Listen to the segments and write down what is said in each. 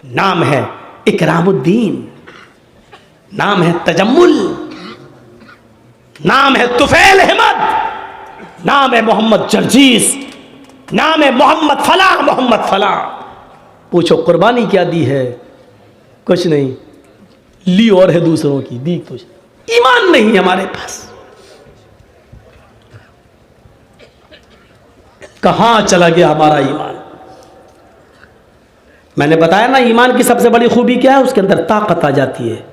नाम है इकरामुद्दीन, नाम है तजम्मुल, नाम है तुफैल अहमद, नाम है मोहम्मद जर्जीस, नाम है मोहम्मद फला मोहम्मद फला। पूछो कुर्बानी क्या दी है? कुछ नहीं, ली और है दूसरों की, दी कुछ। ईमान नहीं हमारे पास। कहां चला गया हमारा ईमान? मैंने बताया ना, ईमान की सबसे बड़ी खूबी क्या है? उसके अंदर ताकत आ जाती है,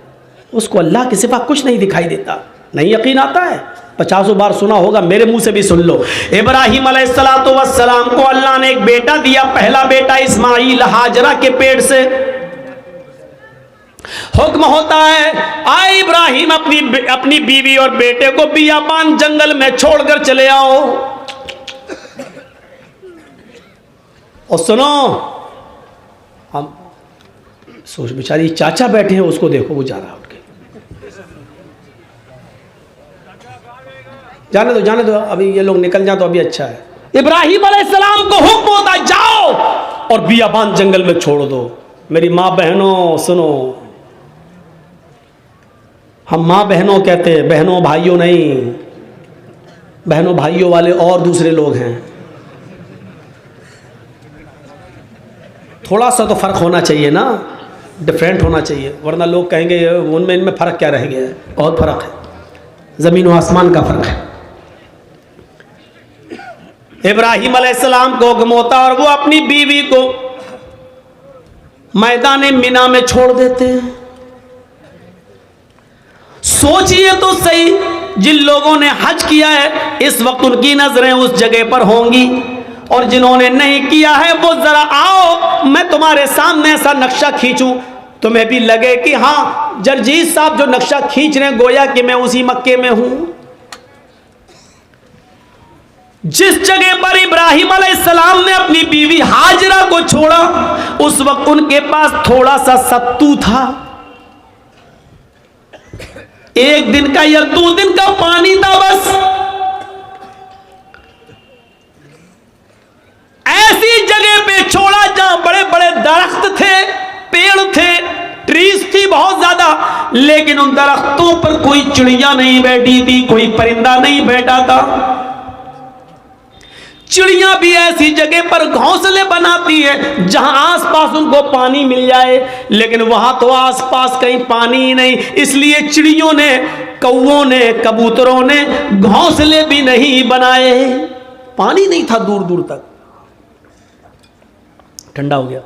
उसको अल्लाह के सिवा कुछ नहीं दिखाई देता। नहीं यकीन आता है? 50 बार सुना होगा, मेरे मुंह से भी सुन लो। इब्राहिम अलैहिस्सलातु वस्सलाम को अल्लाह ने एक बेटा दिया, पहला बेटा इस्माइल, हाजरा के पेट से। हुक्म होता है, आए इब्राहिम अपनी बीवी और बेटे को बियाबान जंगल में छोड़कर चले आओ। और सुनो, हम सोच, बेचारी चाचा बैठे हैं, उसको देखो, वो जा रहा है उठ के। जाने दो, अभी ये लोग निकल जाए तो अभी अच्छा है। इब्राहिम अलैहिस्सलाम को हुक्म होता है, जाओ और बियाबान जंगल में छोड़ दो। मेरी माँ बहनों सुनो, हम माँ बहनों कहते हैं, बहनों भाइयों नहीं। बहनों भाइयों वाले और दूसरे लोग हैं। थोड़ा सा तो फर्क होना चाहिए ना, डिफरेंट होना चाहिए, वरना लोग कहेंगे उनमें इनमें फ़र्क क्या रह गया है। बहुत फ़र्क है, ज़मीन और आसमान का फ़र्क है। इब्राहिम अलैहिस्सलाम को हुक्म होता और वो अपनी बीवी को मैदान मिना में छोड़ देते हैं। सोचिए तो सही, जिन लोगों ने हज किया है इस वक्त उनकी नजरें उस जगह पर होंगी, और जिन्होंने नहीं किया है वो जरा आओ, मैं तुम्हारे सामने ऐसा नक्शा खींचूं, तुम्हें भी लगे कि हाँ जर्जीस साहब जो नक्शा खींच रहे हैं, गोया कि मैं उसी मक्के में हूं। जिस जगह पर इब्राहिम अलैहिस्सलाम ने अपनी बीवी हाजरा को छोड़ा, उस वक्त उनके पास थोड़ा सा सत्तू था, 1 दिन का या 2 दिन का पानी था बस। ऐसी जगह पे छोड़ा जहां बड़े बड़े दरख्त थे, पेड़ थे, ट्रीज थी बहुत ज्यादा, लेकिन उन दरख्तों पर कोई चिड़िया नहीं बैठी थी, कोई परिंदा नहीं बैठा था। चिड़िया भी ऐसी जगह पर घोंसले बनाती है जहां आसपास उनको पानी मिल जाए, लेकिन वहां तो आसपास कहीं पानी ही नहीं। इसलिए चिड़ियों ने, कौओं ने, कबूतरों ने घोंसले भी नहीं बनाए। पानी नहीं था दूर दूर तक। ठंडा हो गया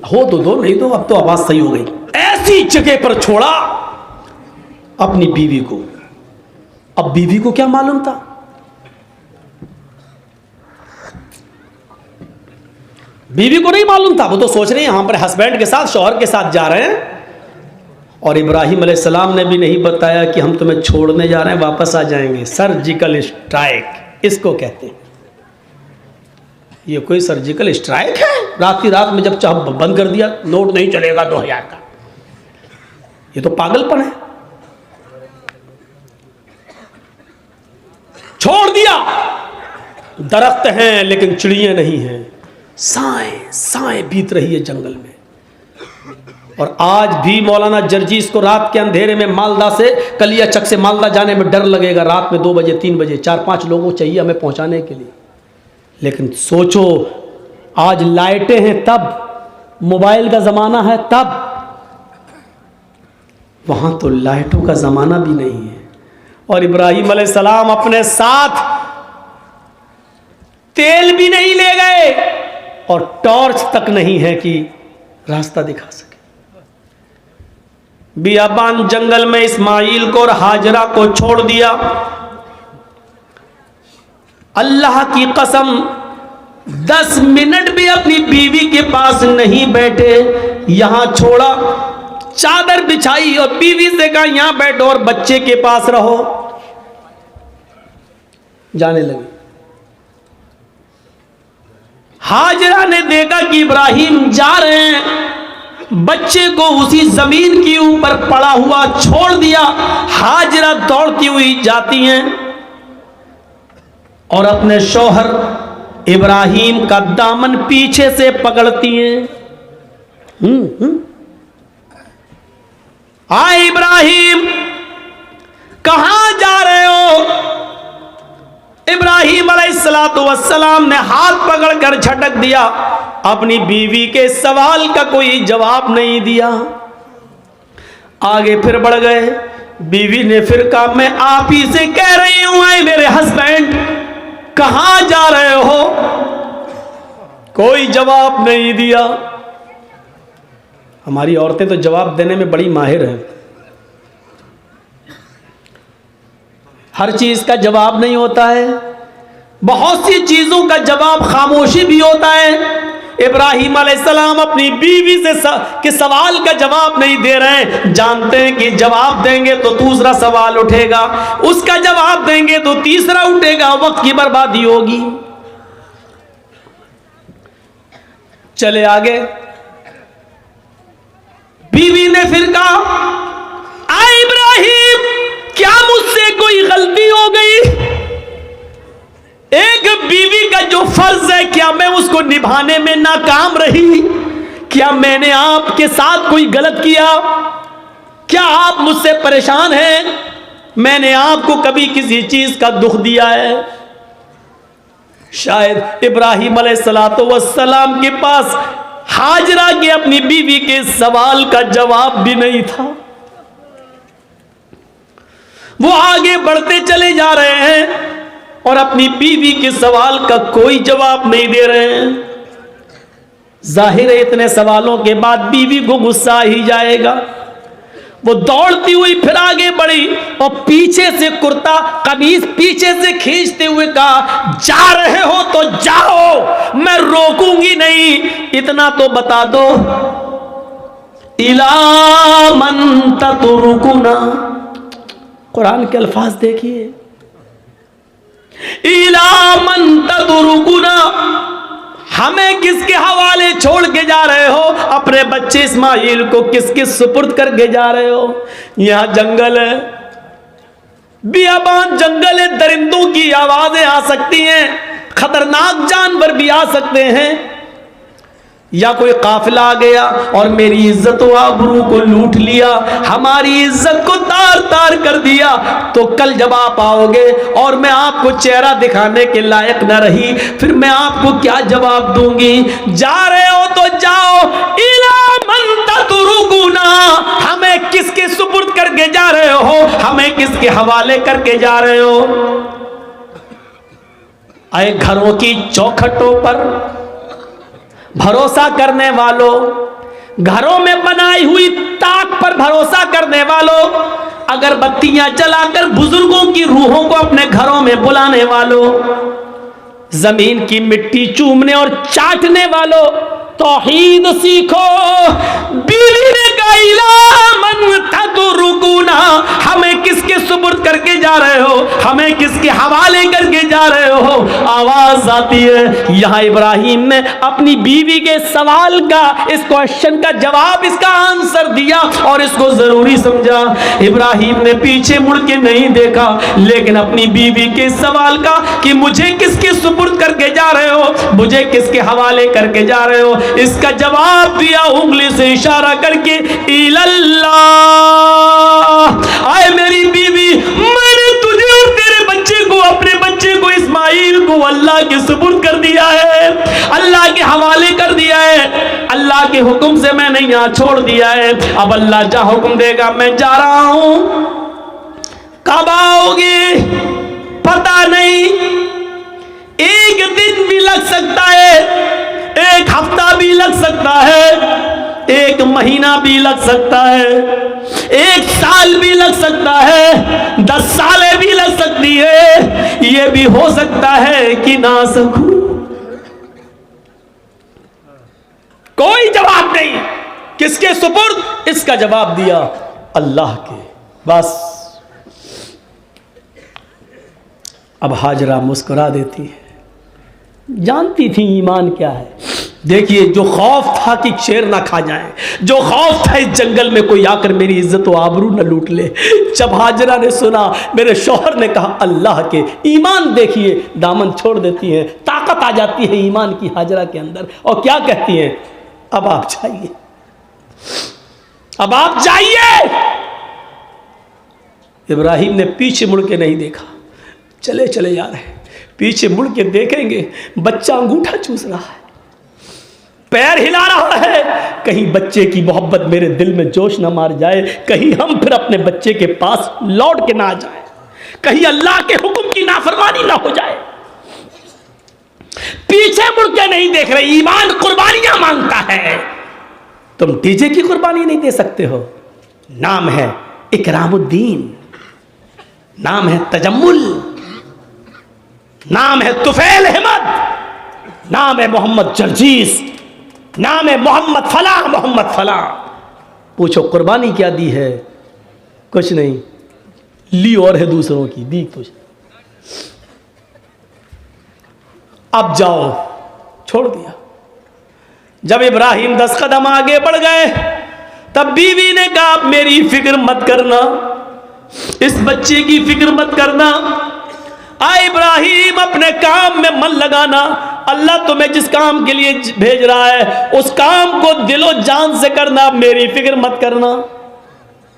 हो तो दो, नहीं तो अब तो आवाज सही हो गई। ऐसी जगह पर छोड़ा अपनी बीवी को। अब बीवी को क्या मालूम था? बीवी को नहीं मालूम था, वो तो सोच रही है हम अपने हस्बैंड के साथ, शौहर के साथ जा रहे हैं, और इब्राहिम अलैहिस्सलाम ने भी नहीं बताया कि हम तुम्हें छोड़ने जा रहे हैं, वापस आ जाएंगे। सर्जिकल स्ट्राइक इसको कहते हैं। ये कोई सर्जिकल स्ट्राइक है? रात की रात में जब चाह बंद कर दिया, नोट नहीं चलेगा 2000 का, ये तो पागलपन है। छोड़ दिया, दरख्त हैं लेकिन चिड़ियां नहीं हैं, साएं साएं बीत रही है जंगल में। और आज भी मौलाना जर्जीस को रात के अंधेरे में मालदा से, कलियाचक से मालदा जाने में डर लगेगा। रात में 2 बजे 3 बजे 4-5 लोगों चाहिए हमें पहुंचाने के लिए। लेकिन सोचो, आज लाइटें हैं तब, मोबाइल का जमाना है तब, वहां तो लाइटों का जमाना भी नहीं है। और इब्राहिम अलैहिस्सलाम अपने साथ तेल भी नहीं ले गए और टॉर्च तक नहीं है कि रास्ता दिखा सके। बियाबान जंगल में इस्माइल को और हाजरा को छोड़ दिया। अल्लाह की कसम 10 मिनट भी अपनी बीवी के पास नहीं बैठे, यहां छोड़ा, चादर बिछाई और बीवी से कहा यहां बैठो और बच्चे के पास रहो। जाने लगे। हाजरा ने देखा कि इब्राहिम जा रहे हैं, बच्चे को उसी जमीन के ऊपर पड़ा हुआ छोड़ दिया। हाजरा दौड़ती हुई जाती हैं और अपने शौहर इब्राहिम का दामन पीछे से पकड़ती हैं। आए इब्राहिम, कहां जा रहे हो? इब्राहिम अलैहिस्सलातु वस्सलाम ने हाथ पकड़कर झटक दिया। अपनी बीवी के सवाल का कोई जवाब नहीं दिया। आगे फिर बढ़ गए। बीवी ने फिर कहा, मैं आप ही से कह रही हूं, आए मेरे हस्बैंड, कहां जा रहे हो? कोई जवाब नहीं दिया। हमारी औरतें तो जवाब देने में बड़ी माहिर हैं। हर चीज का जवाब नहीं होता है, बहुत सी चीजों का जवाब खामोशी भी होता है। इब्राहिम अलैहिस्सलाम अपनी बीवी से के सवाल का जवाब नहीं दे रहे हैं। जानते हैं कि जवाब देंगे तो दूसरा सवाल उठेगा, उसका जवाब देंगे तो तीसरा उठेगा, वक्त की बर्बादी होगी। चले आगे। बीवी ने फिर कहा, आ इब्राहिम, क्या मुझसे कोई गलती हो गई? एक बीवी का जो फर्ज है, क्या मैं उसको निभाने में नाकाम रही? क्या मैंने आपके साथ कोई गलत किया? क्या आप मुझसे परेशान हैं? मैंने आपको कभी किसी चीज का दुख दिया है? शायद इब्राहिम अलैहिस्सलातु वस्सलाम के पास हाजरा के अपनी बीवी के सवाल का जवाब भी नहीं था। वो आगे बढ़ते चले जा रहे हैं और अपनी बीवी के सवाल का कोई जवाब नहीं दे रहे हैं। जाहिर है इतने सवालों के बाद बीवी को गुस्सा आ ही जाएगा। वो दौड़ती हुई फिर आगे बढ़ी और पीछे से कुर्ता कमीज पीछे से खींचते हुए कहा, जा रहे हो तो जाओ, मैं रोकूंगी नहीं। इतना तो बता दो, इला मन ततरुकुना। कुरान के अल्फाज देखिए, इला मन ततरुकुना, हमें किसके हवाले छोड़ के जा रहे हो? अपने बच्चे इस्माइल को किसके सुपुर्द करके जा रहे हो? यहां जंगल है, बियाबान जंगल है, दरिंदों की आवाजें आ सकती हैं, खतरनाक जानवर भी आ सकते हैं, या कोई काफिला आ गया और मेरी इज्जत व आबरू को लूट लिया, हमारी इज्जत को तार तार कर दिया, तो कल जब आप आओगे और मैं आपको चेहरा दिखाने के लायक न रही, फिर मैं आपको क्या जवाब दूंगी? जा रहे हो तो जाओ, इला मन ततरुकुना, हमें किसके सुपुर्द करके जा रहे हो? हमें किसके हवाले करके जा रहे हो? आए घरों की चौखटों पर भरोसा करने वालों, घरों में बनाई हुई ताक पर भरोसा करने वालों, अगरबत्तियां जलाकर बुजुर्गों की रूहों को अपने घरों में बुलाने वालों, जमीन की मिट्टी चूमने और चाटने वालों, तौहीद सीखो। बीवी ने कहा, इला मन ततरुकुना, हमें किसके सुपुर्द करके जा रहे हो? हमें किसके हवाले करके जा रहे हो? आवाज आती है। यहां इब्राहिम ने अपनी बीवी के सवाल का, इस क्वेश्चन का जवाब, इसका आंसर दिया और इसको जरूरी समझा। इब्राहिम ने पीछे मुड़ के नहीं देखा, लेकिन अपनी बीवी के सवाल का कि मुझे किसके सुपुर्द करके जा रहे हो, मुझे किसके हवाले करके जा रहे हो, इसका जवाब दिया उंगली से इशारा करके, इल्लल्लाह। आए मेरी बीवी, मैंने तुझे और तेरे बच्चे को, अपने बच्चे को इस्माइल को अल्लाह के सुपुर्द कर दिया है, अल्लाह के हवाले कर दिया है, अल्लाह के हुक्म से मैंने यहां छोड़ दिया है। अब अल्लाह जहां हुक्म देगा मैं जा रहा हूं। कब आओगे पता नहीं, एक दिन भी लग सकता है, एक हफ्ता भी लग सकता है, एक महीना भी लग सकता है, एक साल भी लग सकता है, 10 सालें भी लग सकती है, ये भी हो सकता है कि ना सकूं। कोई जवाब नहीं, किसके सुपुर्द? इसका जवाब दिया अल्लाह के। बस अब हाजरा मुस्कुरा देती है, जानती थी ईमान क्या है, देखिए, जो खौफ था कि शेर ना खा जाए, जो खौफ था इस जंगल में कोई आकर मेरी इज्जत व आबरू न लूट ले, जब हाजरा ने सुना, मेरे शौहर ने कहा अल्लाह के, ईमान देखिए, दामन छोड़ देती हैं, ताकत आ जाती है ईमान की हाजरा के अंदर, और क्या कहती हैं, अब आप जाइए, अब आप जाइए। इब्राहिम ने पीछे मुड़ के नहीं देखा, चले चले जा रहे, पीछे मुड़ के देखेंगे बच्चा अंगूठा चूस रहा है, पैर हिला रहा है, कहीं बच्चे की मोहब्बत मेरे दिल में जोश ना मार जाए, कहीं हम फिर अपने बच्चे के पास लौट के ना आ जाए, कहीं अल्लाह के हुक्म की नाफरमानी ना हो जाए। पीछे मुड़ के नहीं देख रहे, ईमान कुर्बानियां मांगता है। तुम डीजे की कुर्बानी नहीं दे सकते हो, नाम है इकरामुद्दीन, नाम है तजम्मुल, नाम है तुफैल अहमद, नाम है मोहम्मद जर्जीस, नाम है मोहम्मद फला, मोहम्मद फला। पूछो कुर्बानी क्या दी है? कुछ नहीं, ली और है दूसरों की, दी कुछ। अब जाओ, छोड़ दिया। जब इब्राहिम 10 कदम आगे बढ़ गए, तब बीवी ने कहा मेरी फिक्र मत करना, इस बच्चे की फिक्र मत करना, इब्राहिम अपने काम में मन लगाना, अल्लाह तुम्हें जिस काम के लिए भेज रहा है उस काम को दिलो जान से करना, मेरी फिक्र मत करना,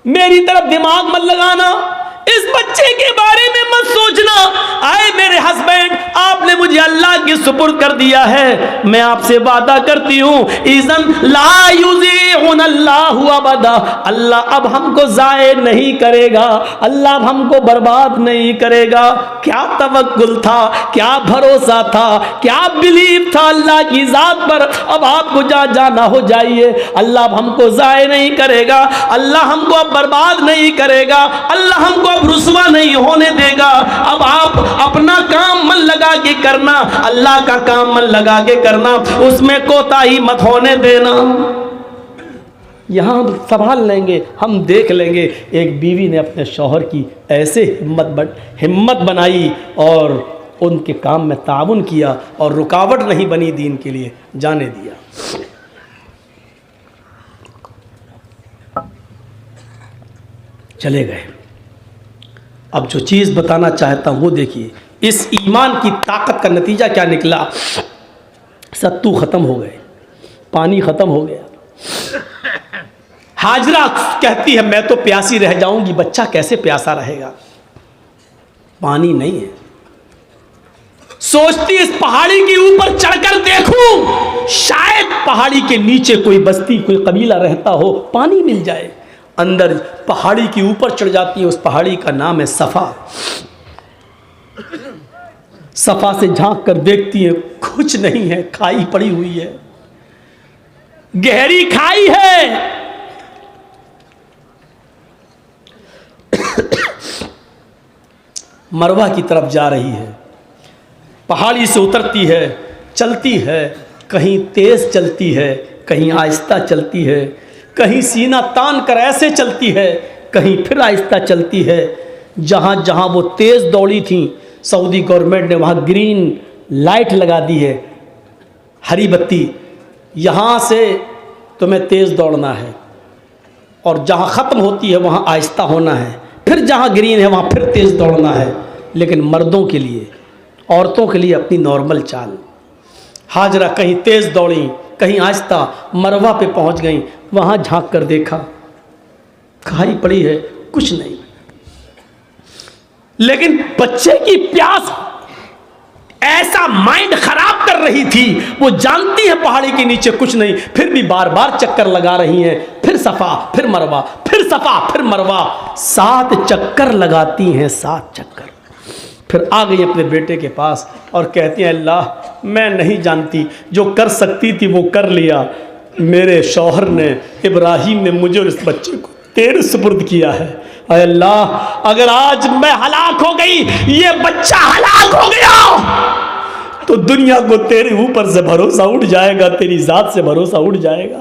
मेरी तरफ दिमाग मत लगाना, इस बच्चे के बारे में मत सोचना। आए मेरे हस्बैंड, आपने मुझे अल्लाह के सुपुर्द कर दिया है, मैं आपसे वादा करती हूँ, इज़न ला युज़ीउन अल्लाहु अबदा, अल्लाह अब हमको ज़ाये नहीं करेगा, अल्लाह अब हमको बर्बाद नहीं करेगा। क्या तवक्कुल था, क्या भरोसा था, क्या बिलीव था अल्लाह की ज़ात पर। अब आपको जहाँ जाना हो जाइए, अल्लाह अब हमको ज़ाये नहीं करेगा, अल्लाह हमको अब बर्बाद नहीं करेगा, अल्लाह हमको अब रुसवा नहीं होने देगा। अब आप अपना काम मन लगा के करना, अल्लाह का काम मन लगा के करना, उसमें कोताही मत होने देना। यहां संभाल लेंगे, हम देख लेंगे। एक बीवी ने अपने शौहर की ऐसे हिम्मत बनाई और उनके काम में ताउन किया और रुकावट नहीं बनी, दीन के लिए जाने दिया। चले गए। अब जो चीज़ बताना चाहता हूँ वो देखिए, इस ईमान की ताकत का नतीजा क्या निकला। सत्तू ख़त्म हो गए, पानी ख़त्म हो गया। हाजरा कहती है मैं तो प्यासी रह जाऊंगी, बच्चा कैसे प्यासा रहेगा, पानी नहीं है। सोचती इस पहाड़ी के ऊपर चढ़कर देखूं, शायद पहाड़ी के नीचे कोई बस्ती, कोई कबीला रहता हो, पानी मिल जाए। अंदर पहाड़ी के ऊपर चढ़ जाती है, उस पहाड़ी का नाम है सफा। सफा से झांक कर देखती है, कुछ नहीं है, खाई पड़ी हुई है, गहरी खाई है। मरवा की तरफ जा रही है, पहाड़ी से उतरती है, चलती है, कहीं तेज चलती है, कहीं आहिस्ता चलती है, कहीं सीना तान कर ऐसे चलती है, कहीं फिर आहिस्ता चलती है। जहाँ जहाँ वो तेज़ दौड़ी थी, सऊदी गवर्नमेंट ने वहाँ ग्रीन लाइट लगा दी है, हरी बत्ती, यहाँ से तुम्हें तेज़ दौड़ना है, और जहाँ ख़त्म होती है वहाँ आहिस्ता होना है, फिर जहाँ ग्रीन है वहाँ फिर तेज़ दौड़ना है। लेकिन मर्दों के लिए, औरतों के लिए अपनी नॉर्मल चाल। हाजरा कहीं तेज़ दौड़ी, कहीं आहिस्ता, मरवा पे पहुँच गई, वहाँ झांक कर देखा, खाई पड़ी है, कुछ नहीं। लेकिन बच्चे की प्यास ऐसा माइंड खराब कर रही थी, वो जानती है पहाड़ी के नीचे कुछ नहीं, फिर भी बार बार चक्कर लगा रही हैं, फिर सफ़ा, फिर मरवा, फिर सफ़ा, फिर मरवा, 7 चक्कर लगाती हैं, 7 चक्कर। फिर आ गई अपने बेटे के पास और कहती हैं अल्लाह मैं नहीं जानती, जो कर सकती थी वो कर लिया, मेरे शौहर ने, इब्राहिम ने मुझे और इस बच्चे को तेरे सुपुर्द किया है। अरे अल्लाह, अगर आज मैं हलाक हो गई, ये बच्चा हलाक हो गया, तो दुनिया को तेरे ऊपर से भरोसा उठ जाएगा, तेरी ज़ात से भरोसा उठ जाएगा।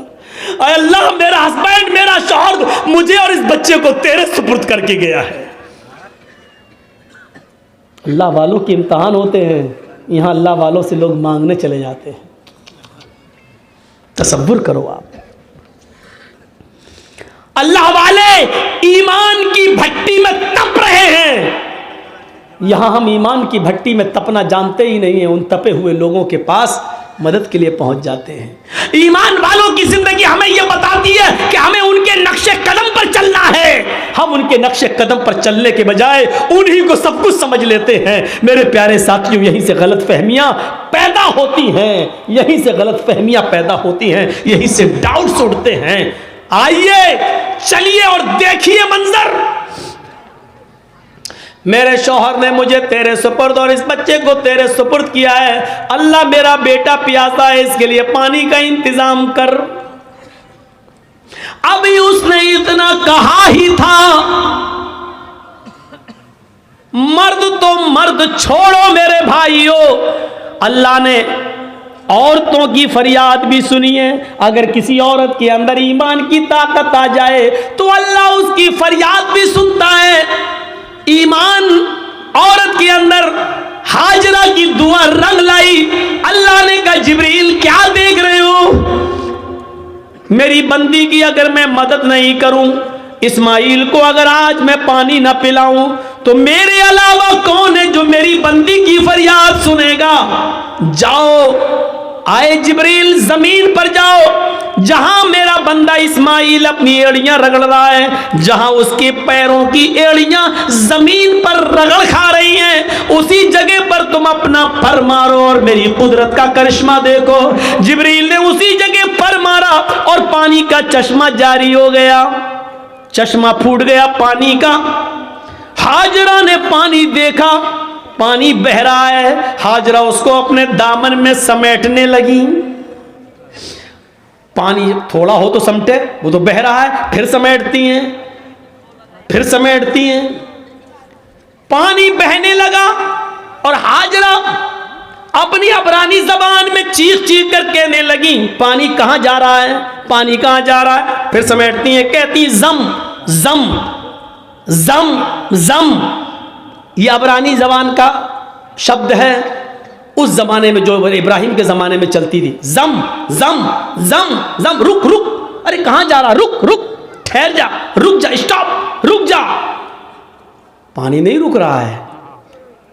अरे अल्लाह, मेरा हस्बैंड, मेरा शौहर मुझे और इस बच्चे को तेरे सुपुर्द करके गया है। अल्लाह वालों के इम्तहान होते हैं, यहाँ अल्लाह वालों से लोग मांगने चले जाते हैं। तसव्वुर करो आप। अल्लाह वाले ईमान की भट्टी में तप रहे हैं, यहां हम ईमान की भट्टी में तपना जानते ही नहीं है, उन तपे हुए लोगों के पास मदद के लिए पहुंच जाते हैं। ईमान वालों की जिंदगी हमें यह बताती है कि हमें उनके नक्शे कदम पर चलना है। हम उनके नक्शे कदम पर चलने के बजाय उन्हीं को सब कुछ समझ लेते हैं। मेरे प्यारे साथियों, यहीं से गलत फहमियां पैदा होती हैं, यहीं से गलत फहमियां पैदा होती हैं, यहीं से डाउट्स उठते हैं। आइए चलिए और देखिए मंजर। मेरे शौहर ने मुझे तेरे सुपुर्द और इस बच्चे को तेरे सुपुर्द किया है। अल्लाह मेरा बेटा प्यासा है, इसके लिए पानी का इंतजाम कर। अभी उसने इतना कहा ही था, मर्द तो मर्द छोड़ो मेरे भाइयों, अल्लाह ने औरतों की फरियाद भी सुनी है। अगर किसी औरत के अंदर ईमान की ताकत आ जाए तो अल्लाह उसकी फरियाद भी सुनता है। ईमान औरत के अंदर हाजरा की दुआ रंग लाई। अल्लाह ने कहा जिब्रील क्या देख रहे हो, मेरी बंदी की अगर मैं मदद नहीं करूं, इस्माइल को अगर आज मैं पानी ना पिलाऊं तो मेरे अलावा कौन है जो मेरी बंदी की फरियाद सुनेगा। जाओ, आए जिब्रील जमीन पर जाओ, जहां मेरा बंदा इस्माइल अपनी एड़ियां रगड़ रहा है, जहां उसके पैरों की एड़ियां जमीन पर रगड़ खा रही हैं, उसी जगह पर तुम अपना पर मारो और मेरी कुदरत का करिश्मा देखो। जिब्रील ने उसी जगह पर मारा और पानी का चश्मा जारी हो गया, चश्मा फूट गया पानी का। हाजरा ने पानी देखा, पानी बह रहा है। हाजरा उसको अपने दामन में समेटने लगी। पानी थोड़ा हो तो समटे, वो तो बह रहा है, फिर समेटती हैं, फिर समेटती हैं। पानी बहने लगा और हाजरा अपनी अबरानी जबान में चीख चीख कर कहने लगी, पानी कहां जा रहा है, पानी कहां जा रहा है। फिर समेटती हैं, कहती जम जम जम जम। ये अबरानी जबान का शब्द है, उस जमाने में जो इब्राहिम के जमाने में चलती थी। जम जम जम जम, रुक रुक, अरे कहां जा रहा, रुक रुक, ठहर जा, रुक जा, स्टॉप, रुक जा। पानी नहीं रुक रहा है।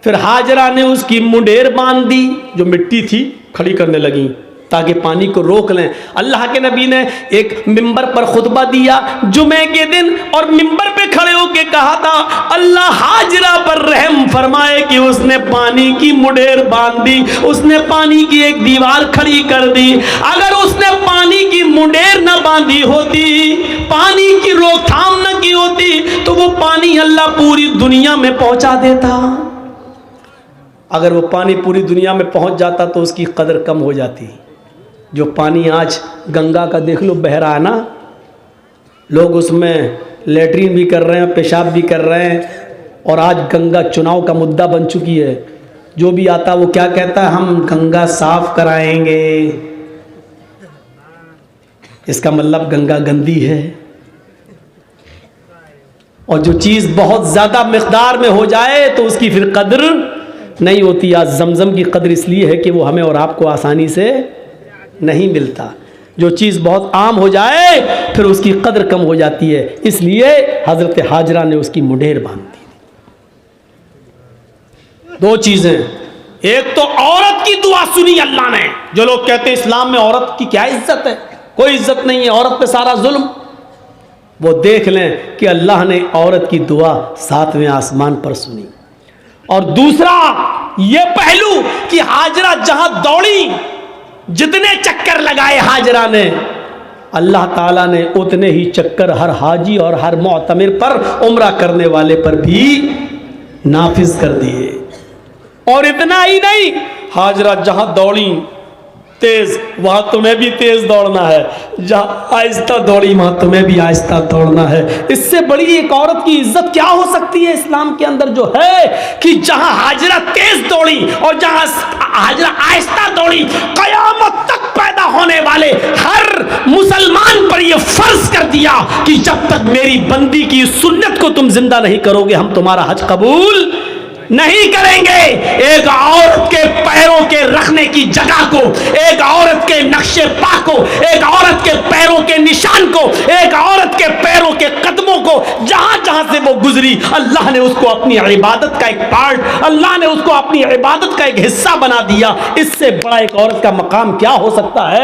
फिर हाजरा ने उसकी मुंडेर बांध दी, जो मिट्टी थी खड़ी करने लगी ताकि पानी को रोक लें। अल्लाह के नबी ने एक मिंबर पर खुतबा दिया जुमे के दिन और मिंबर पे खड़े होके कहा था, अल्लाह हाजरा पर रहम फरमाए कि उसने पानी की मुंडेर बांध दी, उसने पानी की एक दीवार खड़ी कर दी। अगर उसने पानी की मुंडेर न बांधी होती, पानी की रोकथाम न की होती, तो वो पानी अल्लाह पूरी दुनिया में पहुंचा देता। अगर वो पानी पूरी दुनिया में पहुंच जाता तो उसकी कदर कम हो जाती। जो पानी आज गंगा का देख लो बह रहा है ना, लोग उसमें लेटरिन भी कर रहे हैं, पेशाब भी कर रहे हैं, और आज गंगा चुनाव का मुद्दा बन चुकी है। जो भी आता वो क्या कहता है, हम गंगा साफ कराएंगे। इसका मतलब गंगा गंदी है। और जो चीज़ बहुत ज़्यादा मिकदार में हो जाए तो उसकी फिर कदर नहीं होती। आज जमजम की कदर इसलिए है कि वो हमें और आपको आसानी से नहीं मिलता। जो चीज़ बहुत आम हो जाए फिर उसकी कदर कम हो जाती है, इसलिए हज़रत हाजरा ने उसकी मुंडेर बांध दी। दो चीज़ें, एक तो औरत की दुआ सुनी अल्लाह ने। जो लोग कहते हैं इस्लाम में औरत की क्या इज्जत है, कोई इज्जत नहीं है, औरत पे सारा जुल्म, वो देख लें कि अल्लाह ने औरत की दुआ 7वें आसमान पर सुनी। और दूसरा ये पहलू कि हाजरा जहां दौड़ी, जितने चक्कर लगाए हाजरा ने, अल्लाह ताला ने उतने ही चक्कर हर हाजी और हर मुअतमिर पर, उम्रा करने वाले पर भी नाफिज कर दिए। और इतना ही नहीं, हाजरा जहां दौड़ी तेज, वहां तुम्हें भी तेज दौड़ना है। जहां आहिस्ता दौड़ी वहां तुम्हें भी आहिस्ता दौड़ना है। इससे बड़ी एक औरत की इज्जत क्या हो सकती है इस्लाम के अंदर, जो है कि जहां हाजरा तेज दौड़ी और जहां हाजरा आहिस्ता दौड़ी, कयामत तक पैदा होने वाले हर मुसलमान पर यह फर्ज कर दिया कि जब तक मेरी बंदी की सुन्नत को तुम जिंदा नहीं करोगे, हम तुम्हारा हज कबूल नहीं करेंगे। एक औरत के पैरों के रखने की जगह को, एक औरत के नक्शे पा को, एक औरत के पैरों के निशान को, एक औरत के पैरों के कदमों को जहां जहां से वो गुजरी, अल्लाह ने उसको अपनी इबादत का एक पार्ट, अल्लाह ने उसको अपनी इबादत का एक हिस्सा बना दिया। इससे बड़ा एक औरत का मकाम क्या हो सकता है?